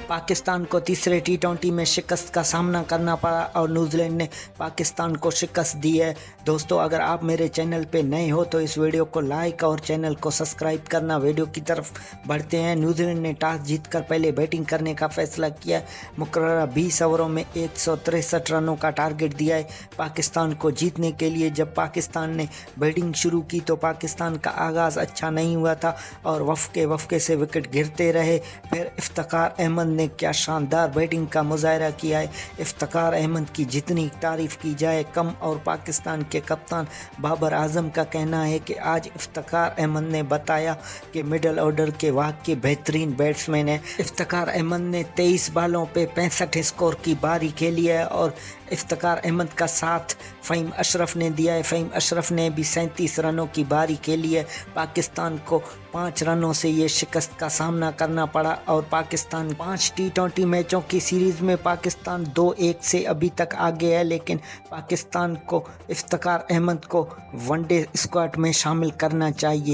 पाकिस्तान को तीसरे टी20 में शिकस्त का सामना करना पड़ा और न्यूजीलैंड ने पाकिस्तान को शिकस्त दी है। दोस्तों, अगर आप मेरे चैनल पे नए हो तो इस वीडियो को लाइक और चैनल को सब्सक्राइब करना। वीडियो की तरफ बढ़ते हैं। न्यूजीलैंड ने टॉस जीतकर पहले बैटिंग करने का फैसला किया। मुकर्ररा 20 ओवरों में 163 रनों का टारगेट दिया है पाकिस्तान को जीतने के लिए। जब पाकिस्तान ने बैटिंग शुरू की तो पाकिस्तान का आगाज़ अच्छा नहीं हुआ था और वफ़के से विकेट गिरते रहे। फिर इफ्तिखार अहमद ने क्या शानदार बैटिंग का मुजाहरा किया है। इफ्तिखार अहमद की जितनी तारीफ़ की जाए कम। और पाकिस्तान के कप्तान बाबर आजम का कहना है कि आज इफ्तिखार अहमद ने बताया कि मिडल ऑर्डर के वाकई बेहतरीन बैट्समैन है। इफ्तिखार अहमद ने 23 बालों पे 65 स्कोर की बारी खेली है और इफ्तिखार अहमद का साथ फ़हीम अशरफ ने दिया है। फ़हीम अशरफ ने भी 37 रनों की बारी खेली है। पाकिस्तान को 5 रनों से ये शिकस्त का सामना करना पड़ा और पाकिस्तान 5 टी20 मैचों की सीरीज़ में पाकिस्तान 2-1 से अभी तक आगे है। लेकिन पाकिस्तान को इफ्तिखार अहमद को वनडे स्क्वाड में शामिल करना चाहिए।